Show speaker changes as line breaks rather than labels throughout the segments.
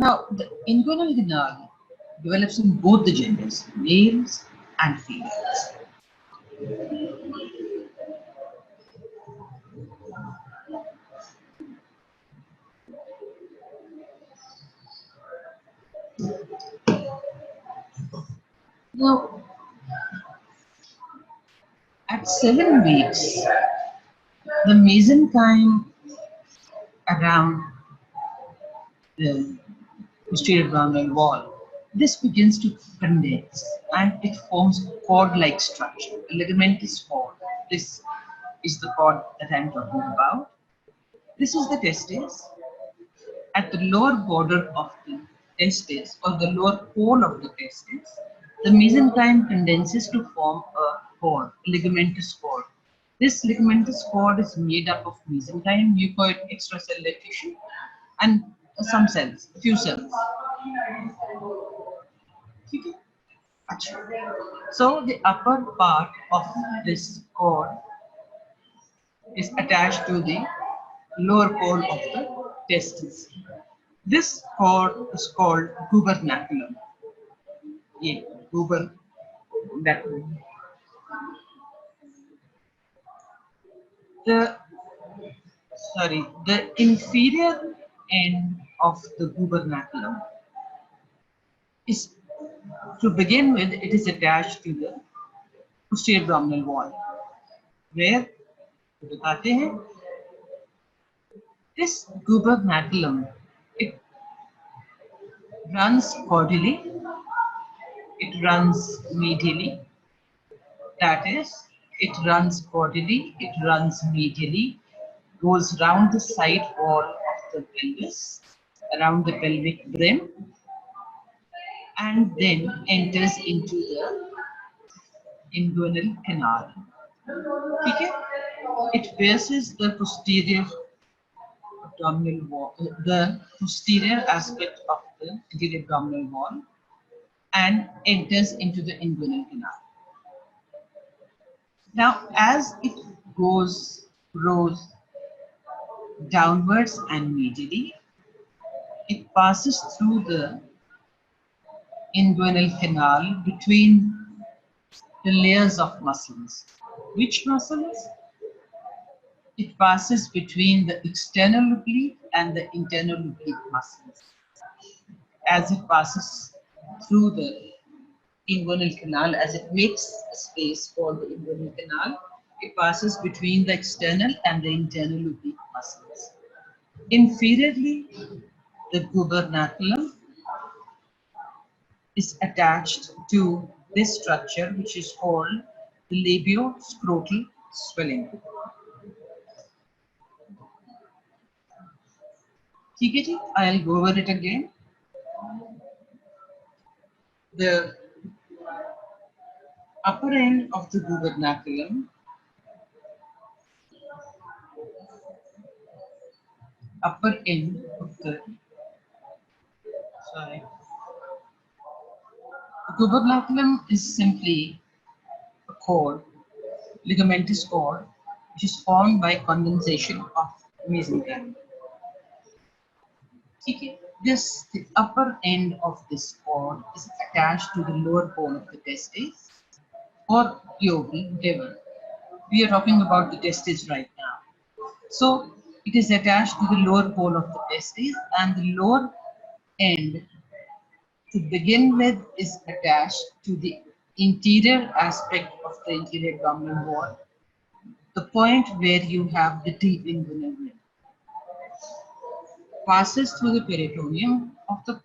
Now, the inguinal canal develops in both the genders, males and females. Now, at 7 weeks, the mesenchyme around the posterior abdominal wall, this begins to condense and it forms a cord-like structure, a ligamentous cord. This is the cord that I'm talking about. This is the testis. At the lower border of the testis or the lower pole of the testis, the mesenchyme condenses to form a cord, ligamentous cord. This ligamentous cord is made up of mesenchyme, mucoid extracellular tissue, and some cells, few cells. Okay. So the upper part of this cord is attached to the lower pole of the testis. This cord is called gubernaculum. Yeah, gubernaculum. The the inferior end of the gubernaculum is, to begin with, it is attached to the posterior abdominal wall, where बताते हैं, this gubernaculum, it runs caudally, it runs medially, that is, it runs caudally, it runs medially, goes round the side wall of the pelvis, around the pelvic brim, and then enters into the inguinal canal. Okay? It pierces the posterior abdominal wall, the posterior aspect of the anterior abdominal wall, and enters into the inguinal canal. Now, as it grows downwards and medially, it passes through the inguinal canal between the layers of muscles. Which muscles? It passes between the external oblique and the internal oblique muscles. As it passes through the inguinal canal, as it makes a space for the inguinal canal, it passes between the external and the internal oblique muscles. Inferiorly, the gubernaculum is attached to this structure, which is called the labioscrotal swelling. I'll go over it again. The upper end of the gubernaculum the gubernaculum is simply a cord, ligamentous cord, which is formed by condensation of mesenchyme. The upper end of this cord is attached to the lower pole of the testis or ovary, whatever. We are talking about the testis right now. So it is attached to the lower pole of the testis, and the lower end, to begin with, is attached to the interior aspect of the anterior abdominal wall, the point where you have the deep inguinal vein. Passes through the peritoneum of the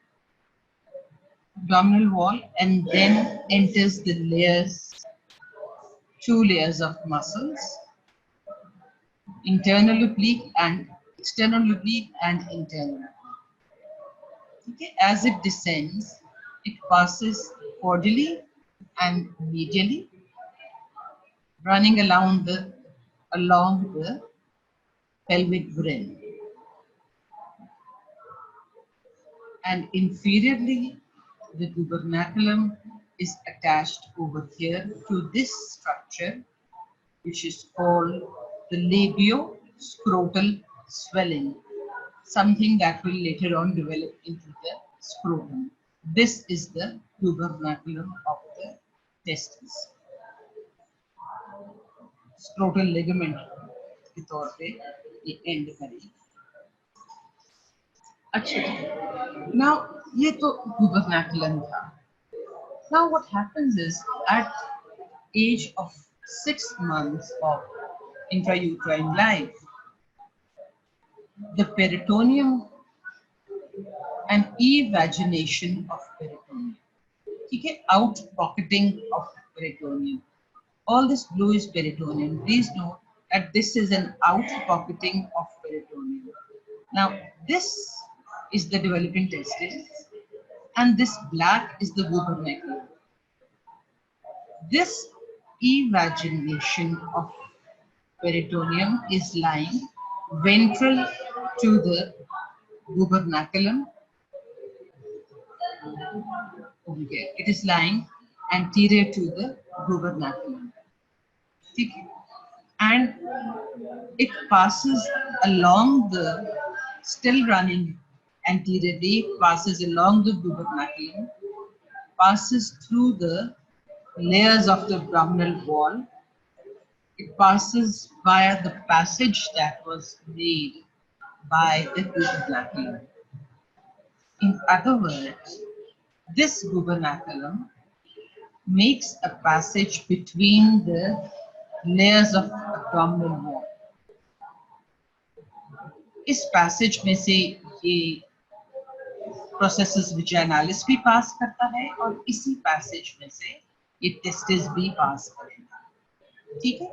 abdominal wall and then enters the two layers of muscles, internal oblique and external oblique and internal oblique. Okay. As it descends, it passes caudally and medially, running along the pelvic brim. And inferiorly, the gubernaculum is attached over here to this structure, which is called the labioscrotal swelling, something that will later on develop into the scrotum. This is the gubernaculum of the testis. Scrotal ligament के तौर पे ये and करेगी. अच्छा, now ये तो gubernaculum था. Now what happens is at age of 6 months of intrauterine life, the peritoneum and evagination of peritoneum. Okay, out pocketing of peritoneum. All this blue is peritoneum. Please note that this is an out pocketing of peritoneum. Now, this is the developing testis, and this black is the gubernaculum. This evagination of peritoneum is lying ventral to the gubernaculum. Okay. It is lying anterior to the gubernaculum. Okay. And it passes along the, still running anteriorly, passes along the gubernaculum, passes through the layers of the abdominal wall. It passes via the passage that was made by the gubernaculum. In other words, this gubernaculum makes a passage between the layers of abdominal wall. इस passage में से ये processus vaginalis भी pass करता है और इसी passage में से ये testis भी pass करेगा. ठीक है?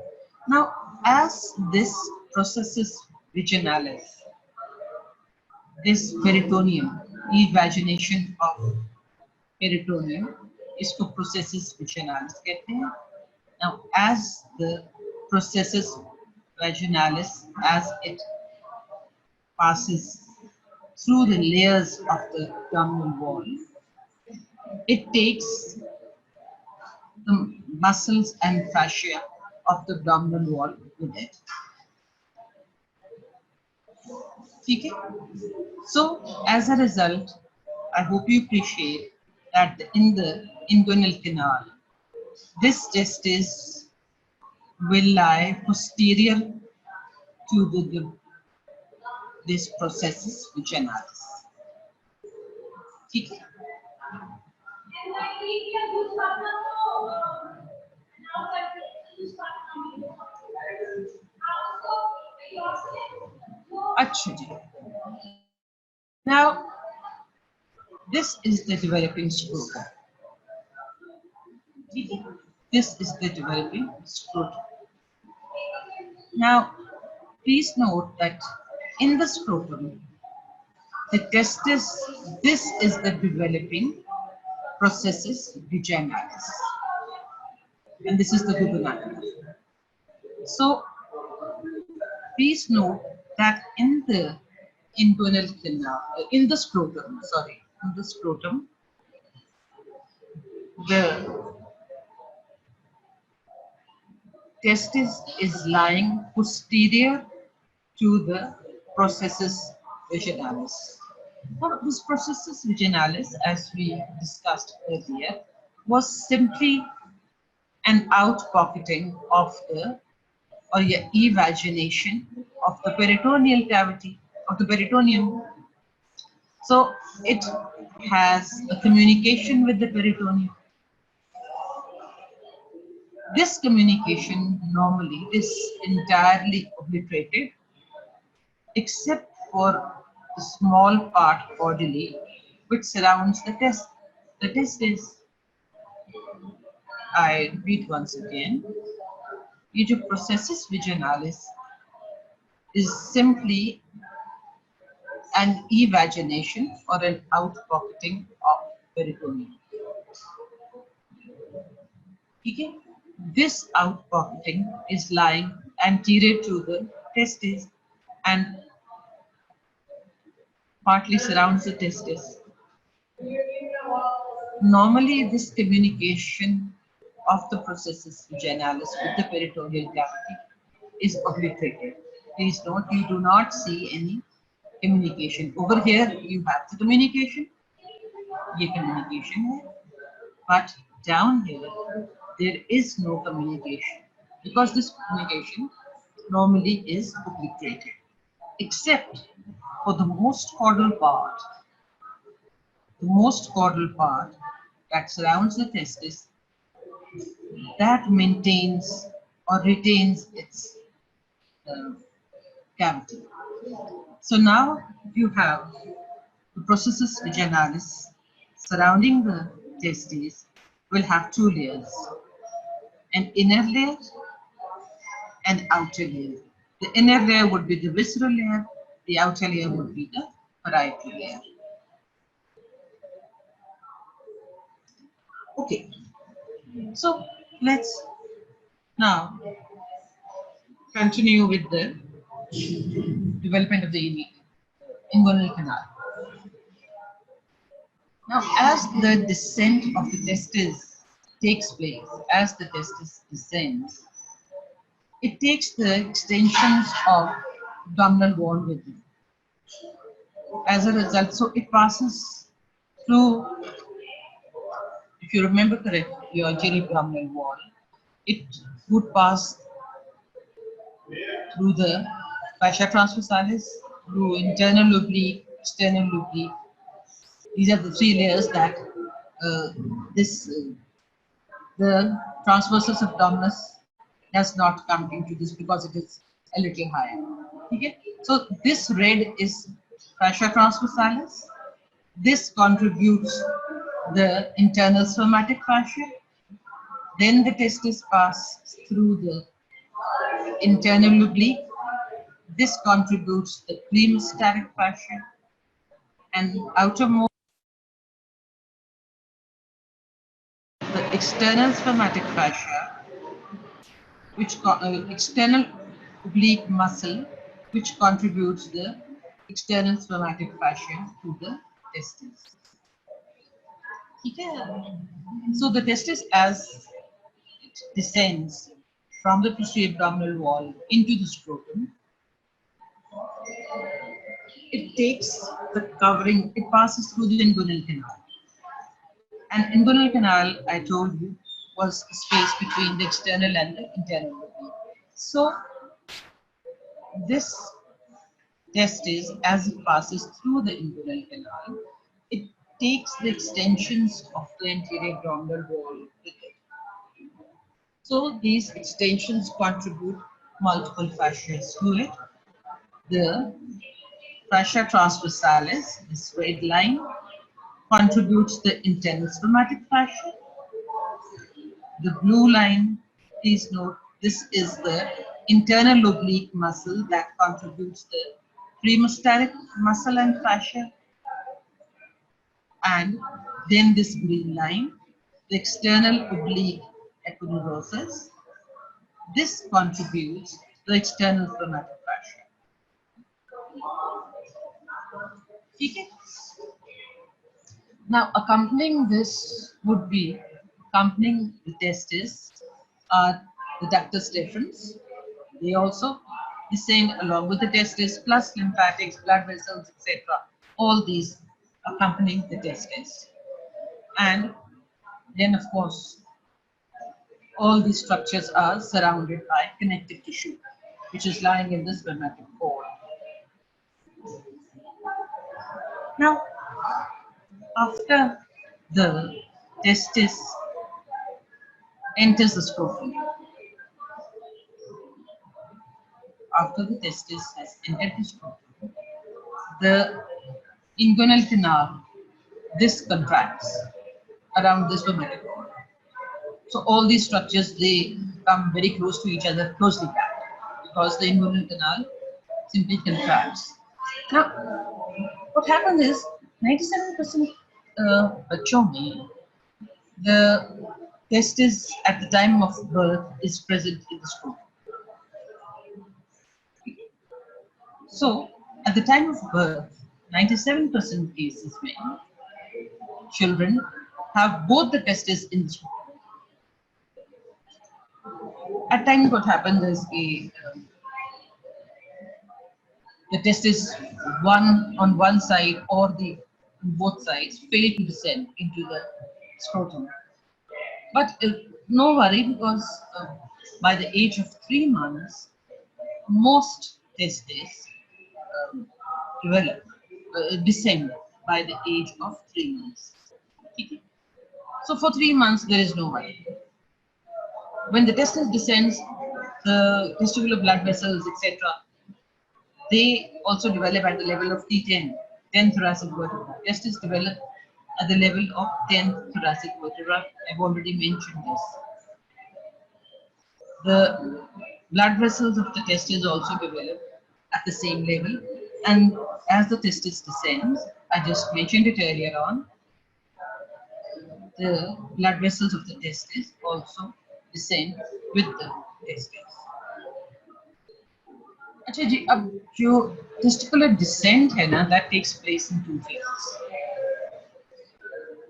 Now, as this processus vaginalis, this peritoneum, evagination of peritoneum, इसको processus vaginalis कहते हैं. Now, as the processus vaginalis, as it passes through the layers of the abdominal wall, it takes the muscles and fascia of the abdominal wall with it. Okay? So, as a result, I hope you appreciate that in the inguinal canal, this testis will lie posterior to this processus vaginalis. Okay? Now, this is the developing scrotum. This is the developing scrotum. Now, please note that in the scrotum, the testis, this is the developing processus vaginalis, and this is the gubernaculum. So, please note that in the inguinal canal, in the scrotum, the testis is lying posterior to the processus vaginalis. Now, this processus vaginalis, as we discussed earlier, was simply an out-pocketing of the, or evagination of the peritoneal cavity, of the peritoneum. So it has a communication with the peritoneum. This communication normally is entirely obliterated, except for the small part bodily which surrounds the testis. I repeat once again. ये जो processus vaginalis is simply an evagination or an out-pocketing of peritoneum. Okay? This out-pocketing is lying anterior to the testis and partly surrounds the testis. Normally, this communication of the processus vaginalis with the peritoneal cavity is obliterated. Please note, you do not see any communication. Over here, you have the communication, ये communication है, but down here there is no communication because this communication normally is obliterated, except for the most caudal part that surrounds the testis that maintains or retains its uh, cavity. So now you have the processus vaginalis surrounding the testes will have two layers, an inner layer and outer layer. The inner layer would be the visceral layer, the outer layer would be the parietal layer. Okay, so let's now continue with the development of the inguinal canal. Now, as the descent of the testis takes place, as the testis descends, it takes the extensions of abdominal wall with it. As a result, so it passes through, if you remember correctly, your abdominal wall, it would pass through the fascia transversalis, through internal oblique, external oblique. These are the three layers that this the transversus abdominis does not come into this because it is a little higher. Okay? So this red is fascia transversalis. This contributes the internal spermatic fascia. Then the testis pass through the internal oblique. This contributes the premostatic fascia, and outermost the external spermatic fascia, which external oblique muscle, which contributes the external spermatic fascia to the testis. Okay. So the testis, as it descends from the posterior abdominal wall into the scrotum, it takes the covering, it passes through the inguinal canal. And inguinal canal, I told you, was the space between the external and the internal oblique. So this testis, as it passes through the inguinal canal, it takes the extensions of the anterior abdominal wall with it. So these extensions contribute multiple fascias to it. The fascia transversalis, this red line, contributes the internal spermatic fascia. The blue line, please note, this is the internal oblique muscle that contributes the premostatic muscle and fascia. And then this green line, the external oblique epineuritis. This contributes the external spermatic fascia. Okay. Now, accompanying this would be accompanying the testis are the ductus deferens. They also descend along with the testis, plus lymphatics, blood vessels, etc. All these accompanying the testis. And then, of course, all these structures are surrounded by connective tissue, which is lying in the spermatic cord. Now, after the testis enters the scrotum, after the testis has entered the scrotum, the inguinal canal, this contracts around the spermatic cord. So all these structures, they come very close to each other, closely packed, because the inguinal canal simply contracts. Now, what happens is 97% बच्चों में the testis at the time of birth is present in the scrotum. So, at the time of birth, 97% cases when children have both the testes in the scrotum. At times, what happens is the testis one on one side or the on both sides fail to descend into the scrotum. But no worry, because by the age of 3 months, most testes develop, descend by the age of 3 months. Okay. So for 3 months, there is no worry. When the testis descends, the testicular blood vessels, etc., they also develop at the level of T10, 10 thoracic vertebra. Testis develop at the level of 10th thoracic vertebra. I've already mentioned this. The blood vessels of the testis also develop at the same level. And as the testis descends, I just mentioned it earlier on, the blood vessels of the testis also descend with the testis. अच्छा जी, अब जो testicular descent है ना, that takes place in two phases.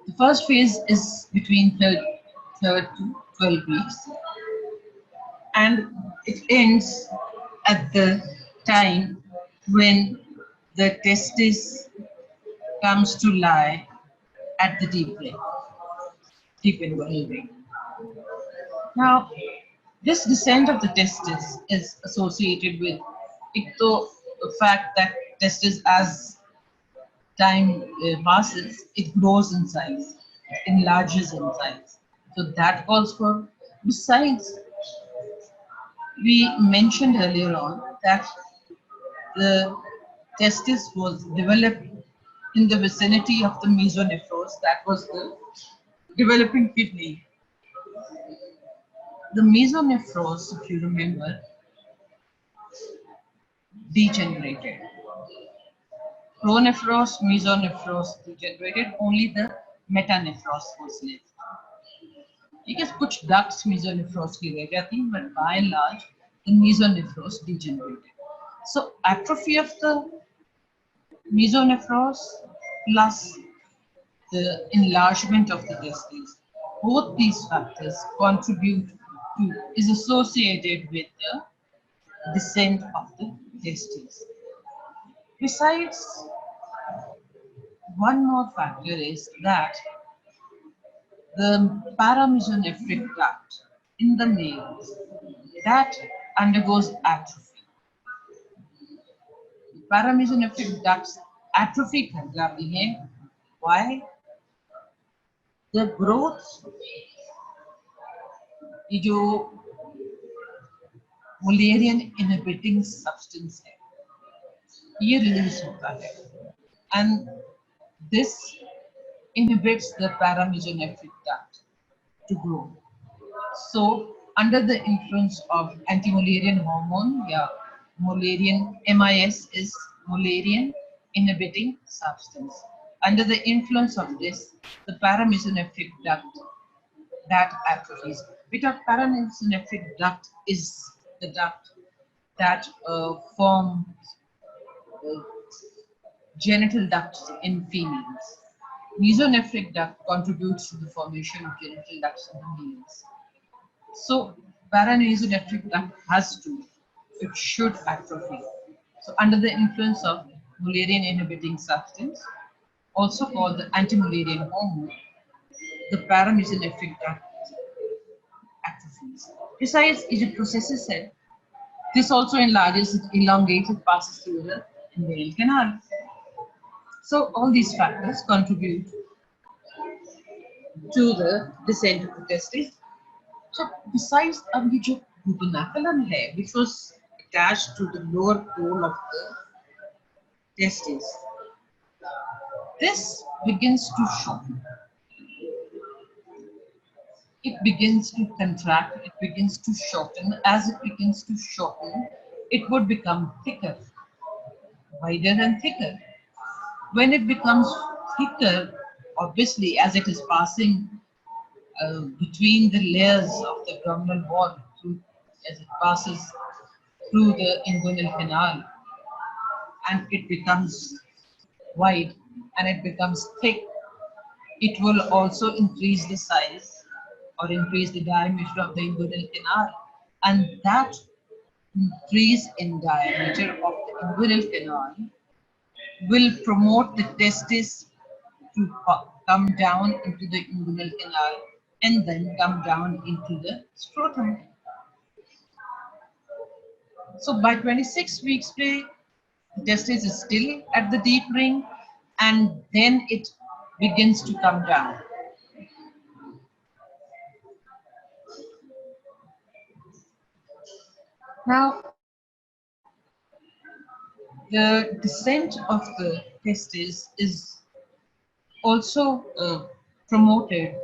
The first phase is between third to 12 weeks, and it ends at the time when the testis comes to lie at the deep brain, deep inguinal vein. Now, this descent of the testis is associated with the fact that testis, as time passes, it grows in size, it enlarges in size. So that calls for, besides, we mentioned earlier on that the testis was developed in the vicinity of the mesonephros, that was the developing kidney. The mesonephros, if you remember, degenerated. Pronephros, mesonephros degenerated, only the metanephros was left. ठीक है, कुछ ducts mesonephros की रह जाती हैं, but by and large, the mesonephros degenerated. So atrophy of the mesonephros plus the enlargement of the testes, both these factors contribute to, is associated with the descent of the testes. Besides, one more factor is that the paramesonephric duct in the males, that undergoes atrophy. Paramesonephric ducts atrophy कर जाती हैं. Why? The growth, ये जो Mullerian inhibiting substance है, ये release होता है, and this inhibits the paramesonephric duct to grow. So, under the influence of anti-Mullerian hormone, yeah, Mullerian MIS is Mullerian inhibiting substance. Under the influence of this, the paramesonephric duct, that atrophies. Because paramesonephric duct is the duct that forms genital ducts in females. Mesonephric duct contributes to the formation of genital ducts in the males. So paramesonephric duct has to, it should atrophy. So under the influence of Mullerian inhibiting substance, also called the anti-Mullerian hormone, the paramesonephric duct atrophies. Besides, it processes it. This also enlarges, it elongates, it passes through the inguinal canal. So all these factors contribute to the descent of the testes. So besides, अब ये जो glutenaculum है, which was attached to the lower pole of the testes, this begins to shorten. It begins to contract, it begins to shorten. As it begins to shorten, it would become thicker, wider and thicker. When it becomes thicker, obviously, as it is passing between the layers of the abdominal wall, as it passes through the inguinal canal, and it becomes wide and it becomes thick, it will also increase the size or increase the diameter of the inguinal canal, and that increase in diameter of the inguinal canal will promote the testis to come down into the inguinal canal and then come down into the scrotum. So by 26 weeks, the testis is still at the deep ring, and then it begins to come down. Now, the descent of the testis is also promoted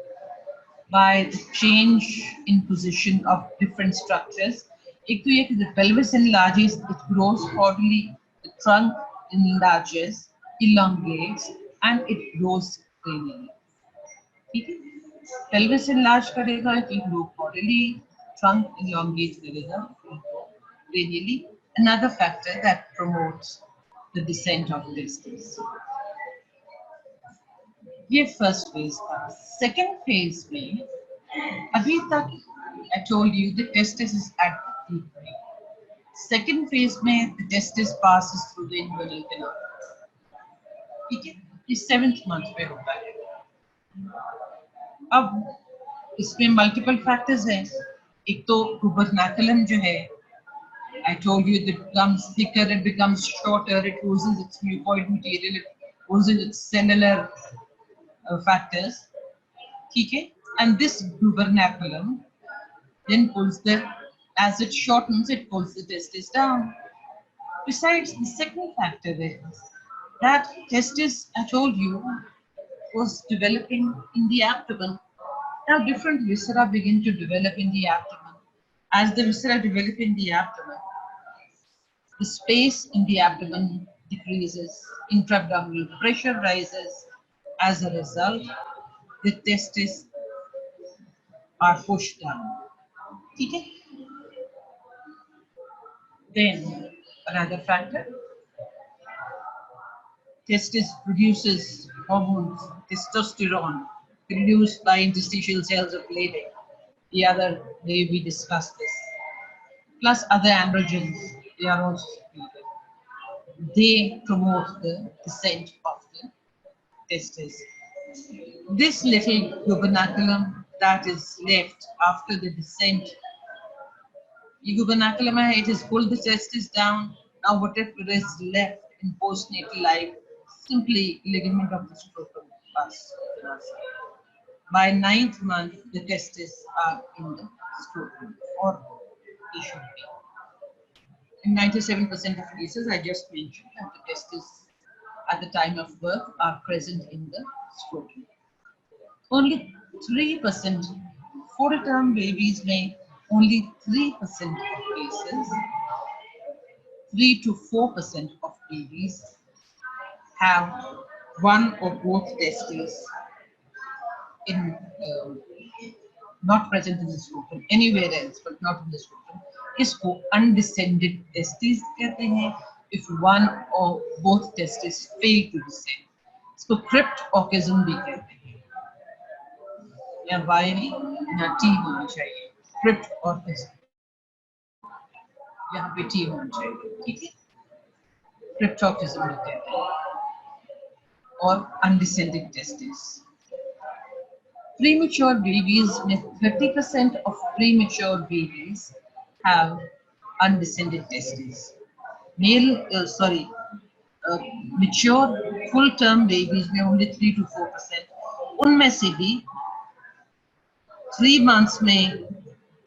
by the change in position of different structures. एक तो ये कि the pelvis enlarges, it grows caudally, the trunk enlarges, elongates, and it grows cranially. ठीक है? Pelvis enlarge करेगा, it will grow caudally, trunk elongate करेगा, it will grow cranially. Another factor that promotes the descent of testes. ये first phase था. Second phase में अभी तक I told you the testis is at the deep ring. Second phase में the testis passes through the inguinal canal. ठीक है, ये 7th month पे होता है. अब इसमें मल्टीपल फैक्टर्स हैं. एक तो गुबरनाकुलम जो है, I told you that it becomes thicker, it becomes shorter, it loses its mucoid material, it loses its cellular factors. ठीक है, and this gubernaculum then pulls the, as it shortens, it pulls the testis down. Besides, the second factor is that testis, I told you, was developing in the abdomen. Now different viscera begin to develop in the abdomen. As the viscera develop in the abdomen, the space in the abdomen decreases, intra-abdominal pressure rises. As a result, the testes are pushed down. Okay? Then another factor, testis produces hormones, testosterone, produced by interstitial cells of Leydig. The other day we discussed this. Plus other androgens, they are also secreted. They promote the descent of the testis. This little gubernaculum that is left after the descent, the gubernaculum, it has pulled the testis down. Now whatever is left in postnatal life, simply ligament of the scrotum pus. By 9th month, the testes are in the scrotum, or they should be. In 97% of cases, I just mentioned that the testes at the time of birth are present in the scrotum. Only 3%, full-term babies may, only 3% of cases, 3 to 4% of babies have one or both testes in not present in the scrotum, anywhere else, but not in the scrotum. इसको undescended testes कहते हैं. If one or both testes fail to descend, इसको cryptorchism भी कहते हैं. या Y नहीं, या T होना चाहिए. Cryptorchism. यहाँ पे T होना चाहिए. ठीक है? Cryptorchism भी कहते हैं. और undescended testes. Premature babies, 30% of premature babies have undescended testes. Mature full-term babies में only 3 to 4%. उनमें से भी 3 months में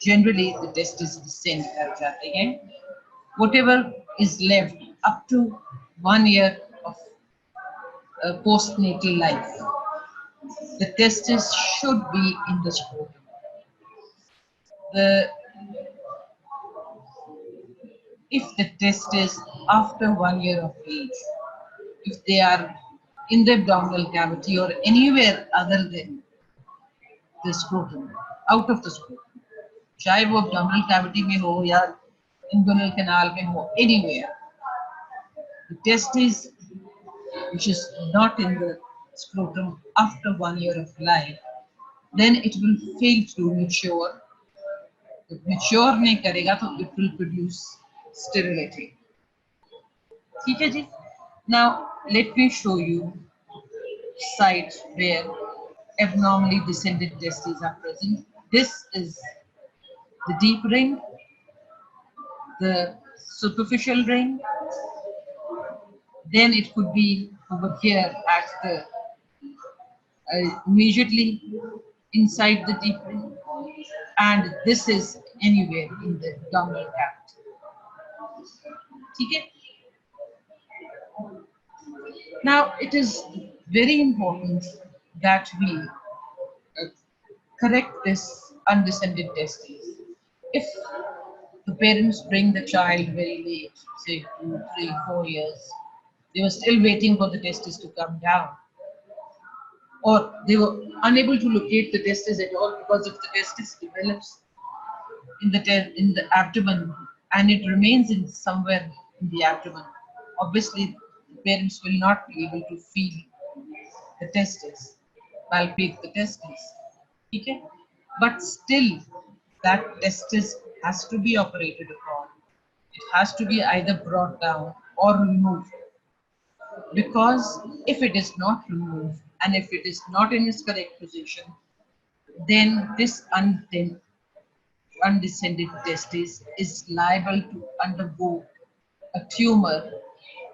generally the testes descend कर जाते हैं. Whatever is left up to 1 year of postnatal life, the testes should be in the scrotum. If the testes after 1 year of age, if they are in the abdominal cavity or anywhere other than the scrotum, out of the scrotum, चाहे वो abdominal cavity में हो या inguinal canal में हो, anywhere, the testes which is not in the scrotum after 1 year of life, then it will fail to mature. If mature नहीं करेगा तो it will produce sterility. ठीक है जी? Now let me show you site where abnormally descended testes are present. This is the deep ring, the superficial ring, then it could be over here at the immediately inside the deep ring, and this is anywhere in the abdominal cavity. Okay? Now it is very important that we correct this undescended testes. If the parents bring the child very late, say 2, 3, 4 years, they were still waiting for the testes to come down, or they were unable to locate the testes at all, because if the testis develops in the abdomen and it remains in somewhere in the abdomen, obviously the parents will not be able to feel the testes, palpate the testes. Okay? But still, that testis has to be operated upon. It has to be either brought down or removed, because if it is not removed and if it is not in its correct position, then this undescended testis is liable to undergo a tumor.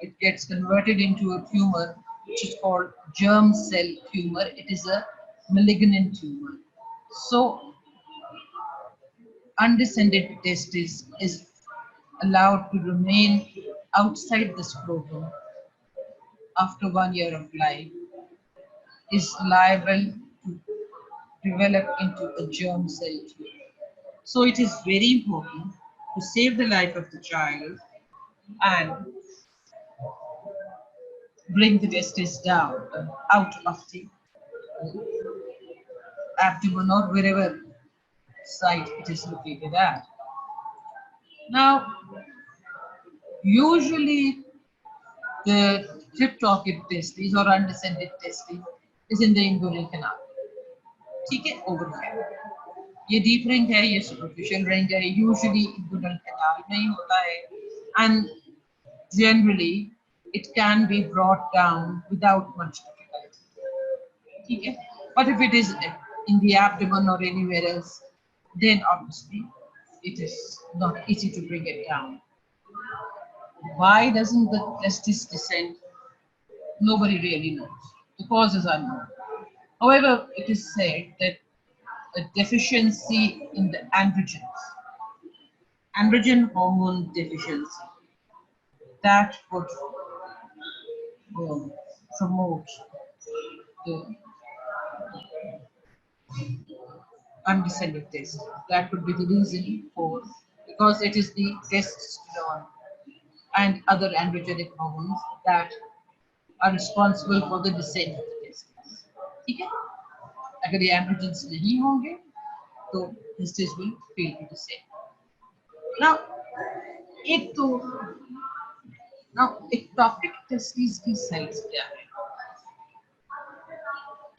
It gets converted into a tumor which is called germ cell tumor. It is a malignant tumor. So undescended testis is allowed to remain outside the scrotum after 1 year of life, is liable to develop into a germ cell tumor. So it is very important to save the life of the child and bring the testes down, out of the abdomen or wherever site it is located at. Now, usually the cryptorchid testes or undescended testes is in the inguinal canal. ठीक है, over here. ये deep ring है, ये superficial ring है, usually inguinal canal में ही होता है, and generally it can be brought down without much difficulty. ठीक है? But if it is in the abdomen or anywhere else, then obviously it is not easy to bring it down. Why doesn't the testis descend? Nobody really knows. The cause is unknown. However, it is said that a deficiency in the androgen hormone deficiency, that would promote the undescended test. That could be the reason for, because it is the testosterone and other androgenic hormones that are responsible for the descent of the testes. ठीक है? अगर ये androgens नहीं होंगे, तो testes will fail to descend. Now, एक तो now ectopic testes की size क्या है?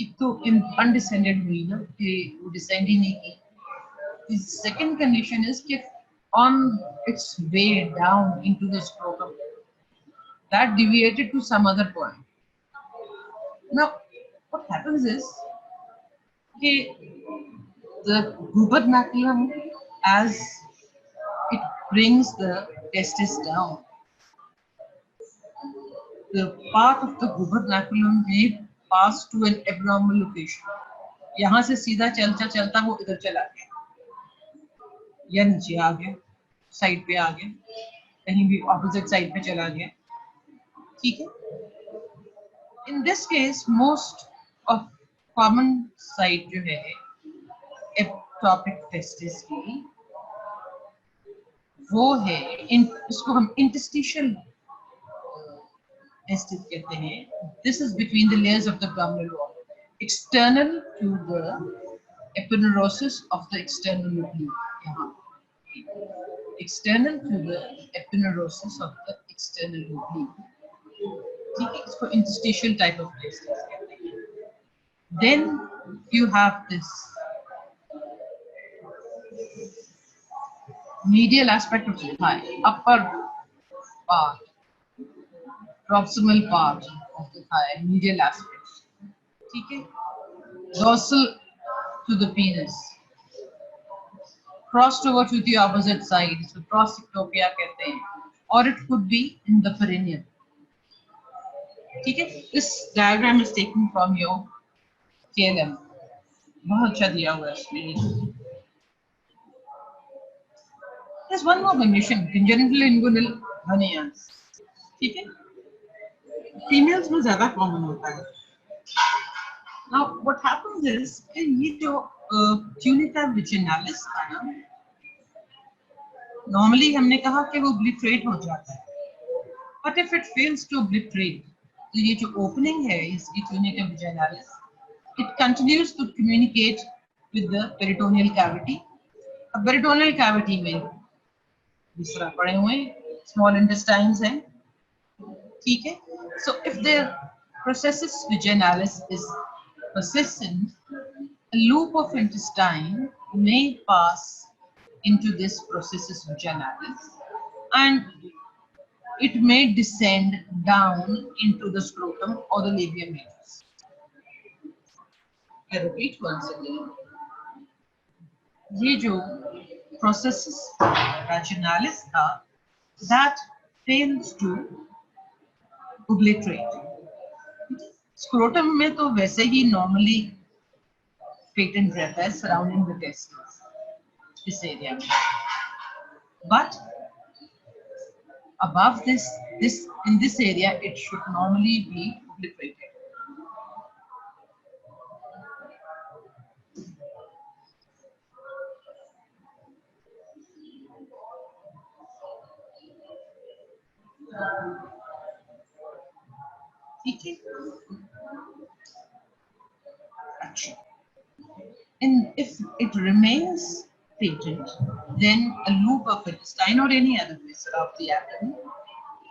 एक तो undescended हुई ना, कि वो descend ही नहीं की. The second condition is that on its way down into the scrotum, that deviated to some other point. Now, what happens is that the gubernaculum, as it brings the testis down, the part of the gubernaculum may pass to an abnormal location. यहाँ से सीधा चलता चलता वो इधर चला गया, या नीचे आ गया, साइड पे आ गया, कहीं भी ऑपोजिट साइड पे चला गया. ठीक है? In this case, most of common site जो है ectopic testis की, वो है इसको हम interstitial testis कहते हैं. This is between the layers of the abdominal wall, external to the epineuritis of the external oblique. यहाँ external to the epineuritis of the external oblique. ठीक है? इसको interstitial type of testis कहते हैं. Then you have this medial aspect of the thigh, upper part, proximal part of the thigh, medial aspect. ठीक है, dorsal to the penis, crossed over to the opposite side, so prosectopia कहते हैं, or it could be in the perineum. ठीक है, this diagram is taken from your KLM, बहुत अच्छा दिया हुआ है इसमें. There's one more condition, congenital inguinal hernias. ठीक है, फीमेल्स में ज्यादा कॉमन होता है. Now what happens is कि ये जो tunica vaginalis था ना, normally हमने कहा कि वो obliterate हो जाता है, but if it fails to obliterate, तो ये जो opening है इसकी tunica vaginalis, it continues to communicate with the peritoneal cavity. अब peritoneal cavity में दूसरा पड़े हुए small intestines हैं, ठीक है. So if the processus vaginalis is persistent, a loop of intestine may pass into this processus vaginalis and it may descend down into the scrotum or the labia major. I repeat once again. ये जो processus vaginalis था, that fails to obliterate. Scrotum में तो वैसे ही normally patent रहता है surrounding the testes, this area में. But above this in this area, it should normally be obliterated. ठीक है. अच्छा. And if it remains patent, then a loop of intestine or any other vessel of the abdomen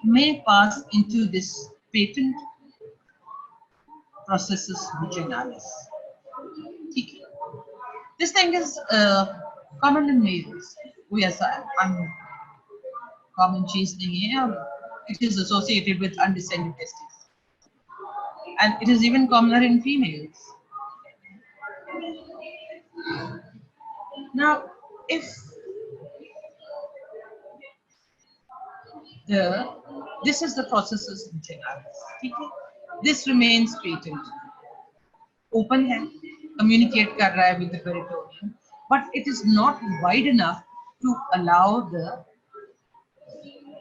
may pass into this patent processus vaginalis. ठीक है. This thing is common in males. कोई ऐसा uncommon चीज नहीं है, और it is associated with undescended testes, and it is even commoner in females. Now, if this is the processus vaginalis, ठीक है, this remains patent, open है, communicate कर रहा है with the peritoneum, but it is not wide enough to allow the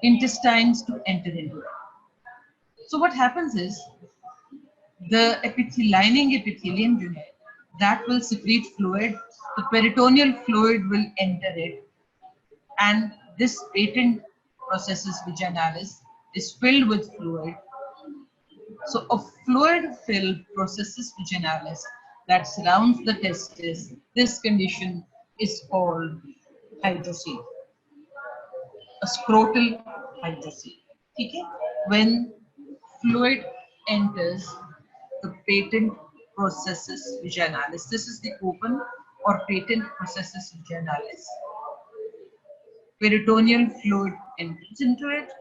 intestines to enter into it. So what happens is the lining epithelium जो है, that will secrete fluid, the peritoneal fluid will enter it, and this patent processus vaginalis is filled with fluid. So a fluid-filled processus vaginalis that surrounds the testis, this condition is called hydrocele, a scrotal hydrocele. Okay? When fluid enters the patent processus vaginalis, this is the open or patent processus vaginalis, peritoneal fluid enters into it,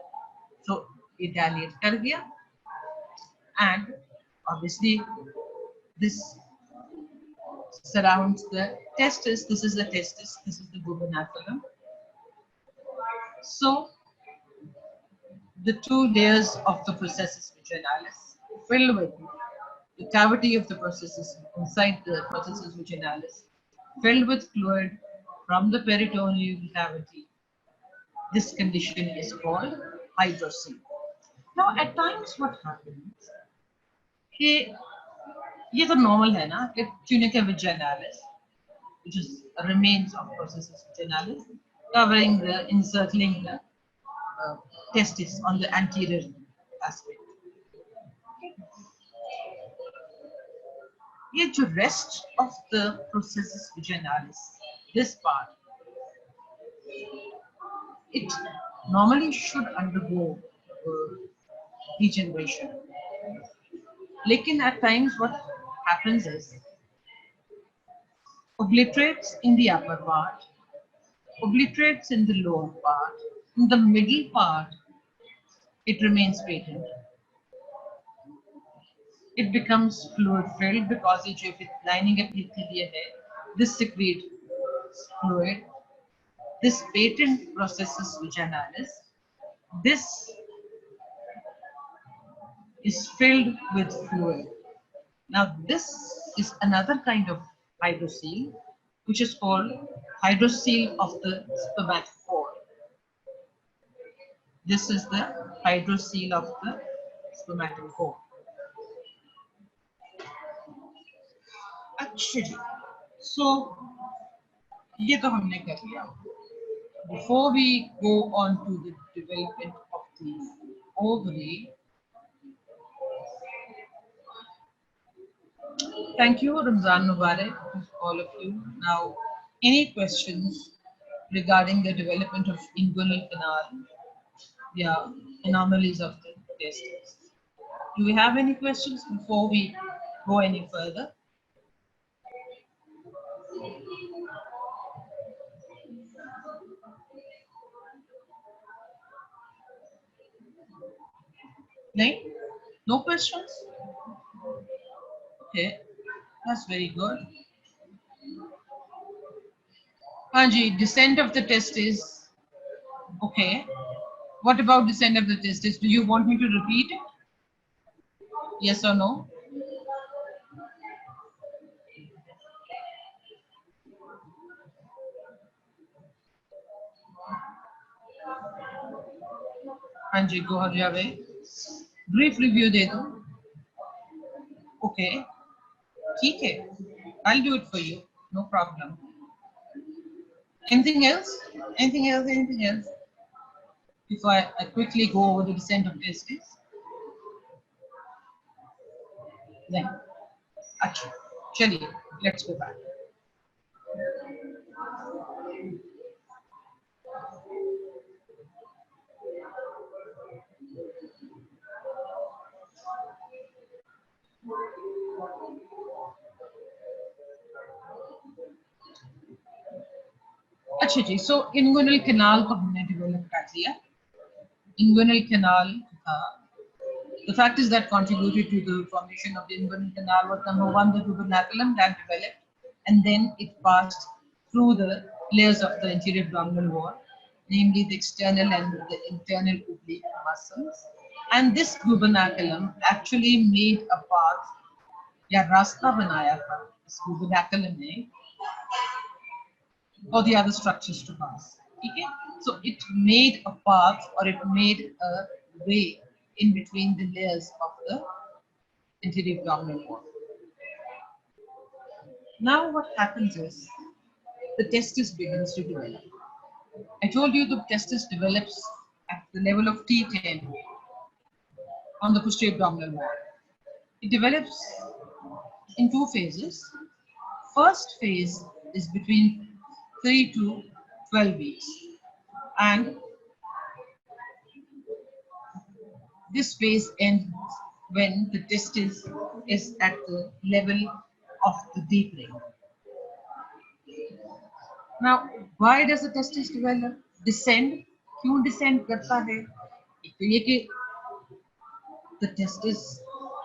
so it dilate kar diya, and obviously this surrounds the testis. This is the testis, this is the gubernatulum. So the two layers of the processus vaginalis fill with the cavity of the processus inside the processus vaginalis filled with fluid from the peritoneal cavity. This condition is called hydrocele. Now at times what happens कि ये तो normal है ना कि tunica vaginalis, which is remains of processus vaginalis, covering the encircling the testis on the anterior aspect. ये जो rest of the processus vaginalis, this part, it normally should undergo degeneration. Lekin at times what happens is obliterates in the upper part, obliterates in the lower part, in the middle part it remains patent. it becomes fluid filled because ये जो lining epithelium है, this secrete fluid, this patent processes vaginalis, this is filled with fluid. Now this is another kind of hydrocele, which is called hydrocele of the spermatophore. This is the hydrocele of the spermatophore. Actually, so ये तो हमने कर लिया. Before we go on to the development of the ovary, thank you, Ramzan Mubarak, to all of you. Now, any questions regarding the development of inguinal canal? Yeah, anomalies of the testes. Do we have any questions before we go any further? No? No questions? Okay, that's very good. Hanji, descent of the testes. Okay. What about descent of the testes? Do you want me to repeat it? Yes or no? Hanji, go ahead. Brief review दे दो. Okay. ठीक है. I'll do it for you. No problem. Anything else? Anything else? Anything else? Before I quickly go over the descent of testes. Then, अच्छा, चलिए, let's go back. अच्छा जी, so inguinal canal को हमने develop कर दिया. Inguinal canal the factors that contributed to the formation of the inguinal canal was number one, the gubernaculum that developed, and then it passed through the layers of the anterior abdominal wall, namely the external and the internal oblique muscles. And this gubernaculum actually made a path, या रास्ता बनाया था इस gubernaculum ने or the other structures to pass. Okay? So it made a path or it made a way in between the layers of the anterior abdominal wall. Now what happens is the testis begins to develop. I told you the testis develops at the level of T10 on the posterior abdominal wall. It develops in two phases. First phase is between 3 to 12 weeks, and this phase ends when the testis is at the level of the deep ring. Now, why does the testis develop? Descend? क्यों descend करता है? एक तो ये कि the testis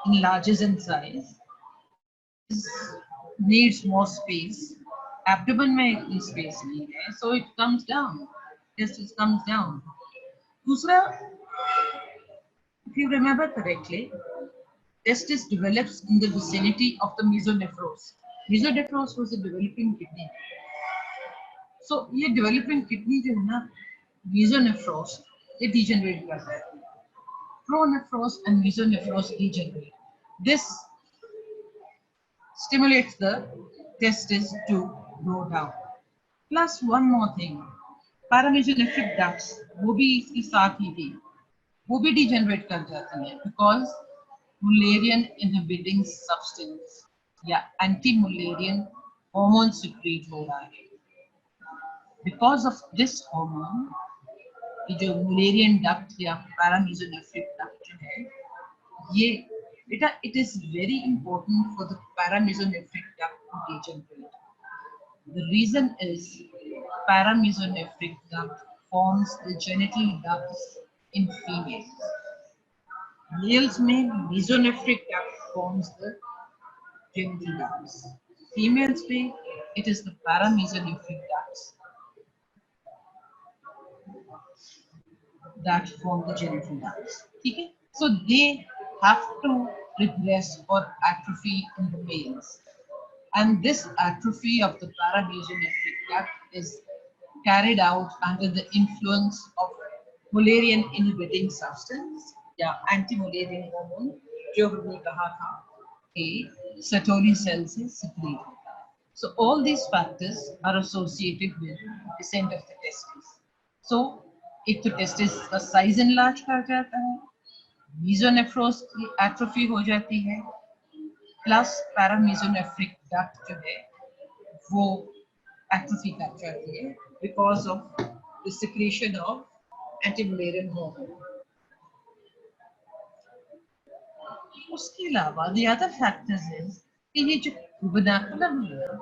enlarges in size, needs more space. Abdomen में इतनी space नहीं है, so it comes down. Testis comes down. दूसरा, if you remember correctly, testis develops in the vicinity of the mesonephros. Mesonephros was a developing kidney. So ये developing kidney जो है ना, mesonephros, ये degenerate करता है. Pronephros and mesonephros degenerate. This stimulates the testis to go down. Plus one more thing, paramesonephric ducts, वो भी इसके साथ ही थी, वो भी degenerate कर जाती हैं because Mullerian inhibiting substance या anti-Mullerian hormone secrete हो रहा है. Because of this hormone, ये जो Mullerian duct या paramesonephric duct जो है, ये it is very important for the paramesonephric duct to degenerate. The reason is paramesonephric duct forms the genital ducts in females. Males में mesonephric duct forms the genital ducts. Females में it is the paramesonephric ducts that form the genital ducts. Okay? So they have to regress or atrophy in the males. And this atrophy of the paramesonephric duct is carried out under the influence of Mullerian inhibiting substance या anti-Mullerian hormone जो हमने कहा था कि Sertoli cell से secrete होता है. So all these factors are associated with descent of the testes. So एक तो testis का size enlarge कर जाता है, mesonephros की atrophy हो जाती है, plus paramesonephric duct जो है वो atrophy कर जाती है because of the secretion of anti-Mullerian hormone. उसके अलावा the other factors is कि ये जो gubernaculum है,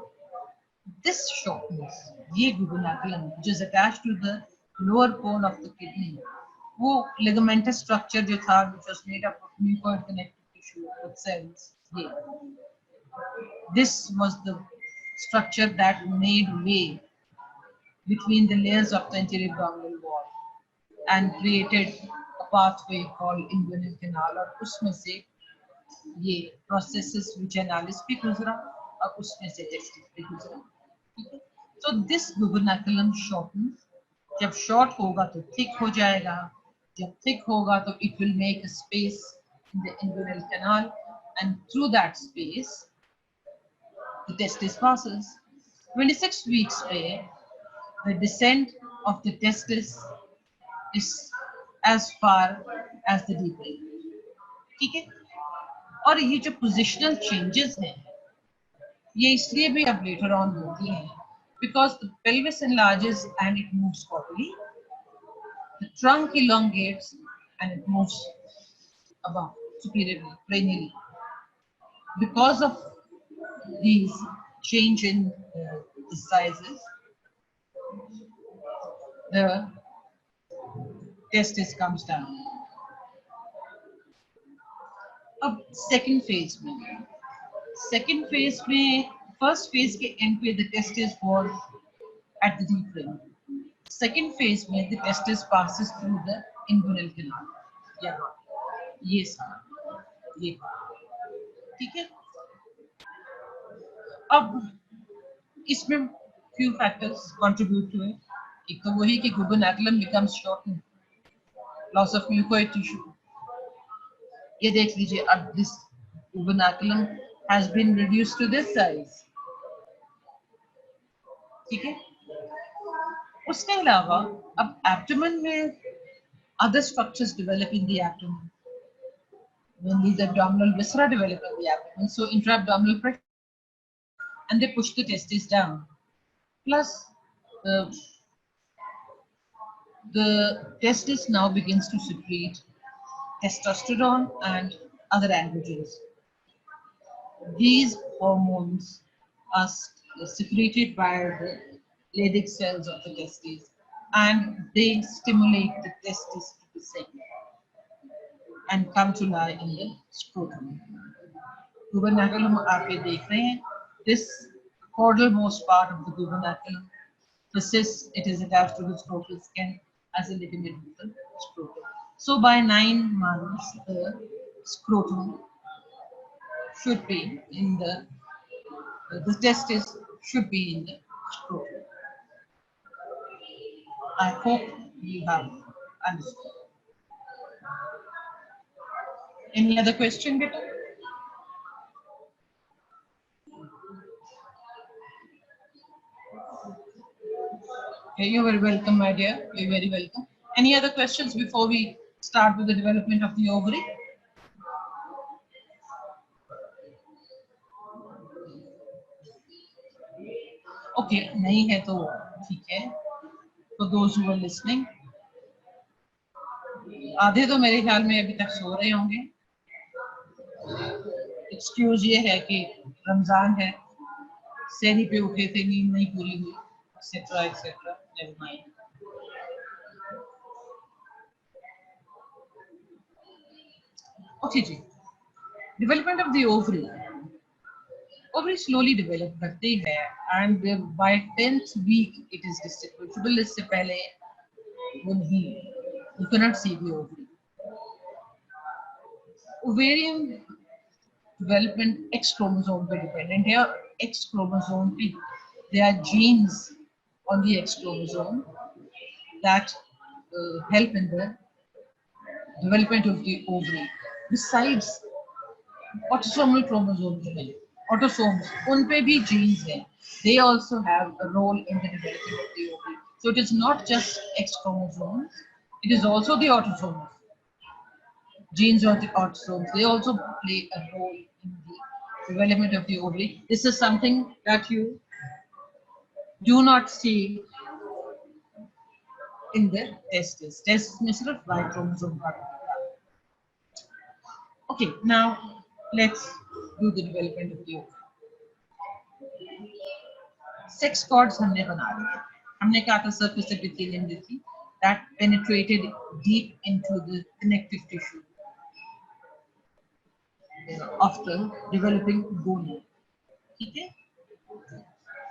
this shortness, ये gubernaculum which is attached to the lower pole of the kidney, वो ligamentous structure जो था which was made up of mucoid connective tissue with cells, ये this was the structure that made way between the layers of the anterior abdominal wall and created a pathway called inguinal canal और उसमें से ये processes vaginalis भी गुजरा और उसमें से testis भी गुजरा. ठीक है. So this gubernaculum shortens. जब short होगा तो thick हो जाएगा. जब thick होगा तो it will make a space in the inguinal canal and through that space the testis passes. 26 weeks पे the descent of the testis is as far as the deep vein. ठीक है. और ये जो positional changes हैं ये इसलिए भी अब later on होती हैं because the pelvis enlarges and it moves caudally, the trunk elongates and it moves above superiorly, cranially. Because of these change in the sizes, the testis comes down. अब second phase में first phase के end पे the testis was at the deep vein. Second phase में the testis passes through the inguinal canal. ये सारा ये ठीक है. अब इसमें few factors contribute to it. एक तो वही कि gubernaculum becomes shortened, loss of mucoid tissue. ये देख लीजिए अब this gubernaculum has been reduced to this size. ठीक है. उसके अलावा अब abdomen में other structures develop in the abdomen. Mainly the abdominal viscera develop in the abdomen. So intra-abdominal pressure and they push the testes down. Plus the testis now begins to secrete testosterone and other androgens. These hormones are secreted by the Leydig cells of the testes and they stimulate the testis to descend and come to lie in the scrotum. Gubernaculum आप ये देख रहे हैं. This caudal-most part of the gubernaculum persists. It is attached to the scrotal skin as a ligament with the scrotum. So by 9 months, the scrotum should be in the testis should be in the scrotum. I hope you have understood. Any other question, beta? Okay, you're very welcome, my dear. You're very welcome. Any other questions before we start with the development of the ovary? Okay, नहीं है तो ठीक है. For those who are listening, आधे तो मेरे ख्याल में अभी तक सो रहे होंगे. एक्सक्यूज ये है कि रमजान है, सहरी पे उठे थे, नींद नहीं पूरी हुई, etcetera etcetera. Never mind. Okay जी. Development of the ovary. Ovary slowly develop बढ़ते हैं and by 10th week it is distinguishable. इससे पहले वो नहीं, you cannot see the ovary. Ovarian development X chromosome पे dependent है. X chromosome पे there are genes on the X chromosome that help in the development of the ovary. Besides autosomal chromosomes हैं, autosomes, उन पे भी genes हैं. They also have a role in the development of the ovary. So it is not just X chromosomes, it is also the autosomes. Genes or the autosomes, they also play a role in the development of the ovary. This is something that you do not see in the testes. Testes में सिर्फ Y chromosome का होता है. Okay, now let's do the development of the ovary. Sex cords हमने बना दिए. हमने कहा था surface epithelium थी that penetrated deep into the connective tissue of the developing gonad. ठीक है?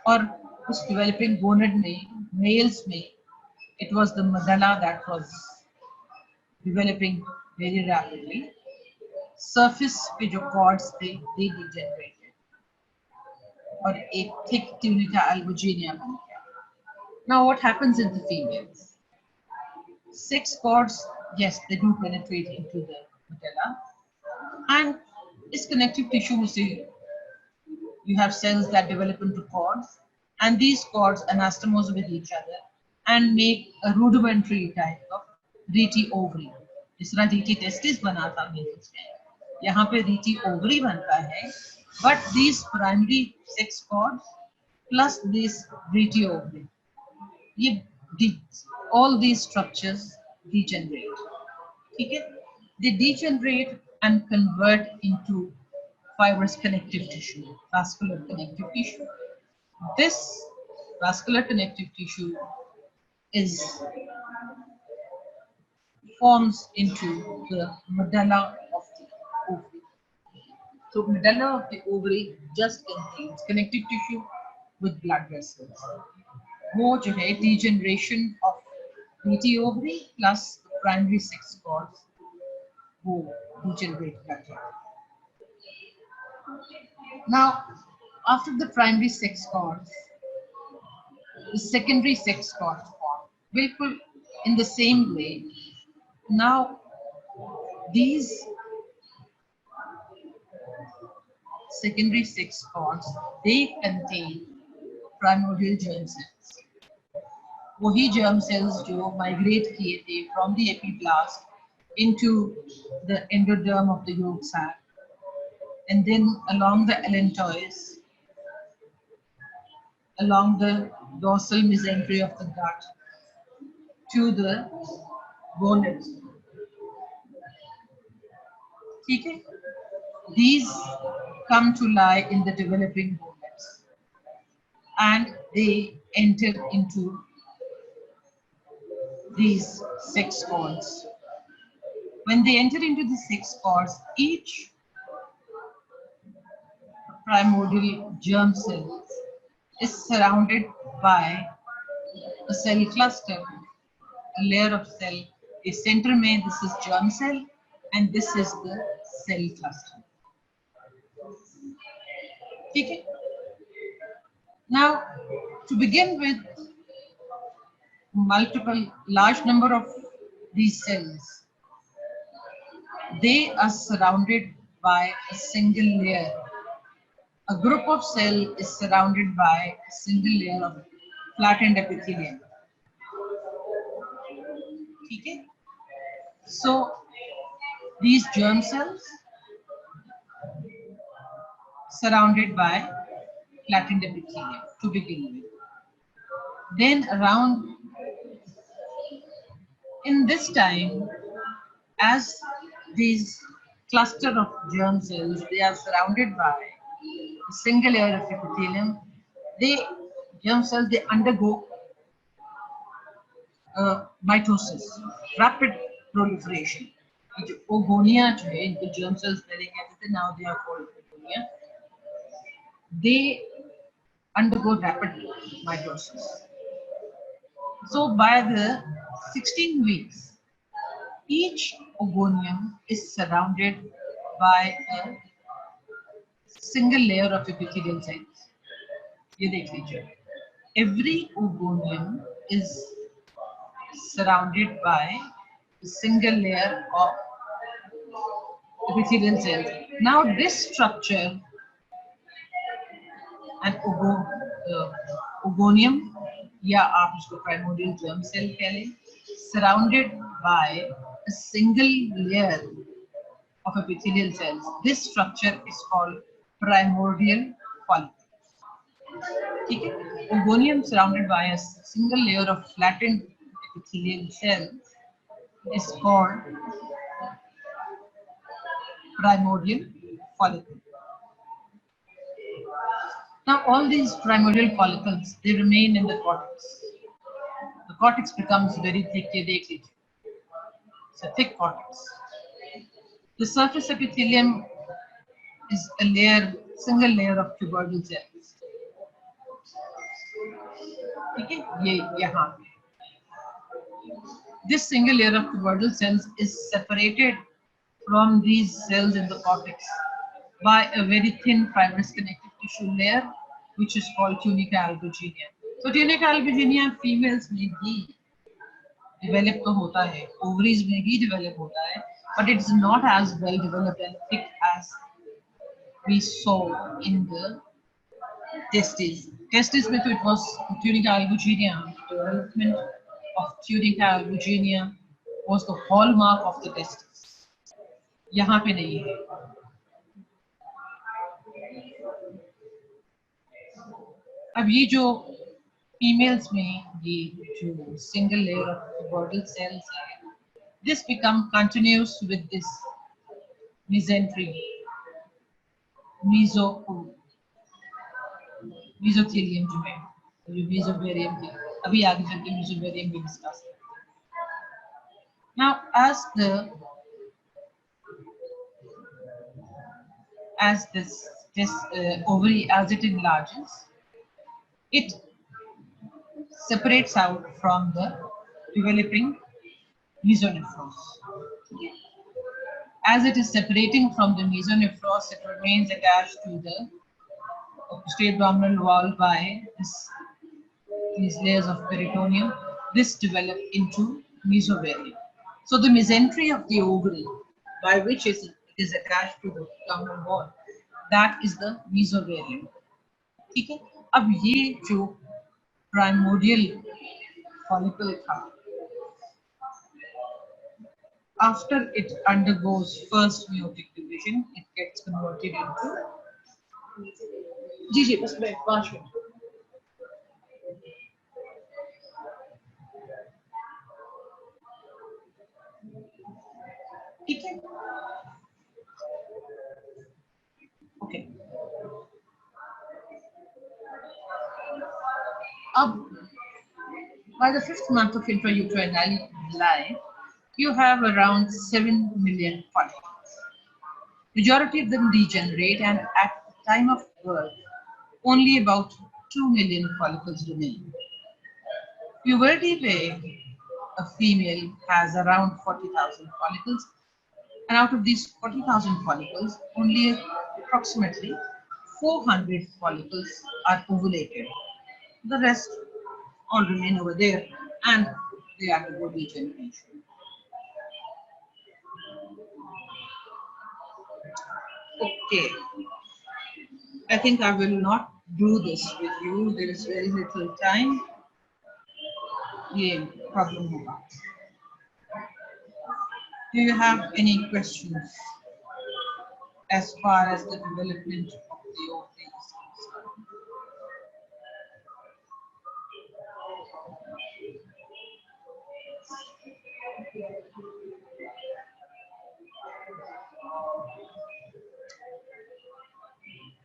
और उस developing gonad में males में it was the medulla that was developing very rapidly. Surface पे जो cords थे they degenerated और एक thick tunica albuginea बन गया. Now what happens in the females? Sex cords, yes, they do penetrate into the medulla, and this connective tissue से you have cells that develop into cords, and these cords anastomose with each other and make a rudimentary type of rete ovary. जिस तरह rete testis बना था males में, यहाँ पे rete ovary बनता है, but these primary sex cords plus this rete ovary, all these structures degenerate. ठीक है? They degenerate and convert into fibrous connective tissue, vascular connective tissue. This vascular connective tissue is forms into the medulla of the ovary. So medulla of the ovary just contains connective tissue with blood vessels. वो जो है degeneration of rete ovary plus the primary sex cords वो degenerate करते हैं. Now, after the primary sex cords, the secondary sex cords form. बिल्कुल in the same way. Now, these secondary sex cords, they contain primordial germ cells. वही germ cells जो migrate किए थे from the epiblast into the endoderm of the yolk sac, and then along the allantois, along the dorsal mesentery of the gut to the gonads. ठीक है? These come to lie in the developing gonads and they enter into these sex cords. When they enter into the sex cords, each primordial germ cell is surrounded by a cell cluster, a layer of cell. The center में this is germ cell and this is the cell cluster. ठीक है? Now, to begin with, large number of these cells, they are surrounded by a single layer. A group of cells is surrounded by a single layer of flattened epithelium. Okay? So these germ cells surrounded by flattened epithelium to begin with. Then around in this time, as these cluster of germ cells, they are surrounded by a single layer of epithelium. Germ cells, they undergo mitosis, rapid proliferation. ये जो oogonia जो है, इनको germ cells पहले कहते थे, now they are called oogonia. They undergo rapid mitosis. So by the 16 weeks, each ogonium is surrounded by a single layer of epithelial cells. ये देख लीजिए. Every ogonium is surrounded by a single layer of epithelial cells. Now this structure, an ogonium या आप इसको primordial germ cell कह लें, surrounded by a single layer of epithelial cells. This structure is called primordial follicle. ठीक है? Ogonium surrounded by a single layer of flattened epithelial cells is called primordial follicle. Now all these primordial follicles, they remain in the cortex. The cortex becomes very thick. ये देख लीजिए. It's a thick cortex. The surface epithelium is a layer, single layer of tubercle cells. ठीक है? ये यहाँ पे. This single layer of tubercle cells is separated from these cells in the cortex by a very thin fibrous connective tissue layer, which is called tunica albuginea. So tunica albuginea females में भी develop तो होता है, ovaries में भी develop होता है, but it's not as well developed and thick as we saw in the testes. Testes में तो it was tunica albuginea. Development of tunica albuginea was the hallmark of the testes. यहाँ पे नहीं है. अब ये जो females में ये जो single layer of tubercle cells है, this become continuous with this mesentery, mesothelium जो है, जो mesovarium है, अभी आगे चल के mesovarium भी डिस्कस करेंगे. Now as this ovary, as it enlarges, it separates out from the developing mesonephros. As it is separating from the mesonephros, it remains attached to the posterior abdominal wall by these layers of peritoneum. This develop into mesovarium. So the mesentery of the ovary, by which it is attached to the abdominal wall, that is the mesovarium. ठीक है? अब ये जो primordial follicle था, after it undergoes first meiotic division, it gets converted into. जी बस मैं 5 minute. ठीक है? Okay. By the 5th month of intrauterine life, you have around 7 million follicles. Majority of them degenerate, and at the time of birth, only about 2 million follicles remain. Puberty rate, a female has around 40,000 follicles, and out of these 40,000 follicles, only approximately 400 follicles are ovulated. The rest all remain over there, and they undergo degeneration. Okay, I think I will not do this with you. There is very little time. Yeah, problem होगा. Do you have any questions as far as the development of the ovary is concerned?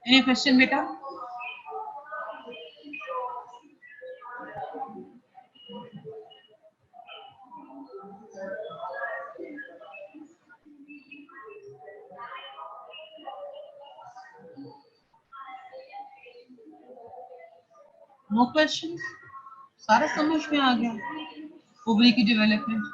Any question, beta? No question, सारा समझ में आ गया ovary की development.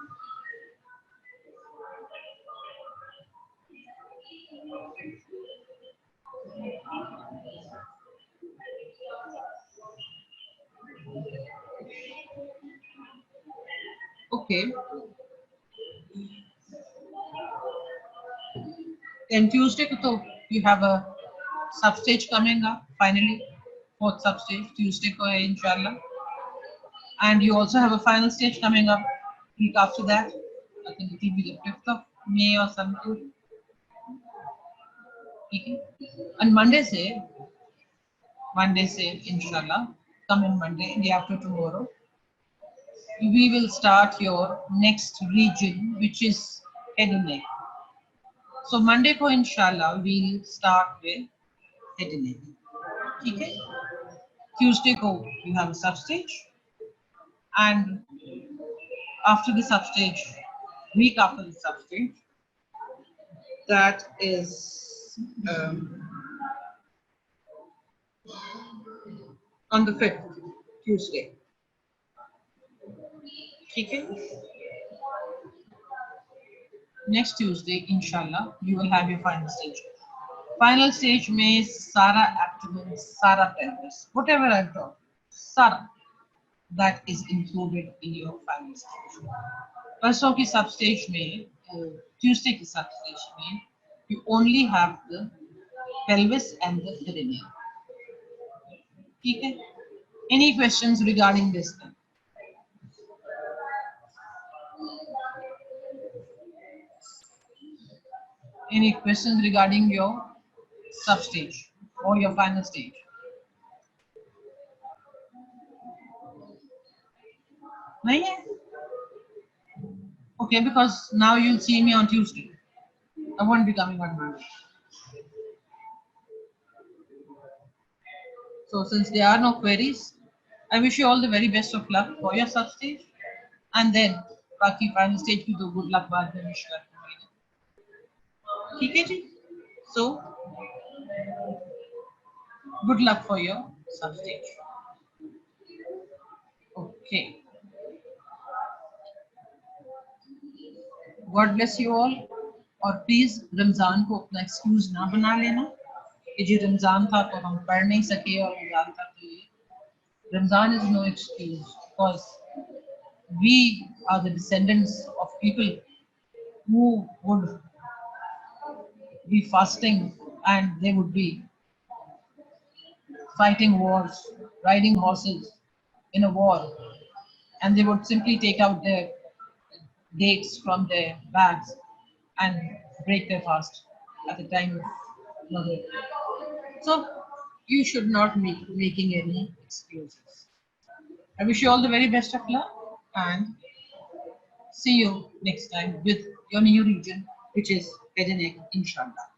Okay, then Tuesday को तो you have a substage coming up finally, fourth substage Tuesday को है inshallah, and you also have a final stage coming up week after that. I think it will be the 5th of May or something. Okay. And Monday say inshallah, coming Monday, day after tomorrow, we will start your next region, which is head and neck. So Monday को inshallah we'll start with head and neck. Okay. Tuesday को you have a substage, and after the substage, week after the substage, that is on the 5th, Tuesday. Okay. Next Tuesday, inshallah, you will have your final stage. Final stage में सारा abdomen, सारा pelvis, whatever I've taught, सारा, that is included in your final stage. परसों की substage में, Tuesday की substage में, you only have the pelvis and the perineum. ठीक है? Any questions regarding this then? Any questions regarding your substage or your final stage? नहीं है? Okay, because now you'll see me on Tuesday. I won't be coming on Monday. So since there are no queries, I wish you all the very best of luck for your sub-stage. And then, बाकी final stage की तो good luck बाद में wish करूँगी. ठीक है जी? So, good luck for your sub-stage. Okay. God bless you all. और please Ramzan को अपना एक्सक्यूज ना बना लेना कि जी रमजान था तो हम पढ़ नहीं सके और रमजान था तो ये Ramzan is no excuse because we are the descendants of people who would be fasting and they would be fighting wars, riding horses in a war, and they would simply take out their dates from their bags and break their fast at the time of Maghrib. So you should not be making any excuses. I wish you all the very best of luck and see you next time with your new region, which is head and neck, inshallah.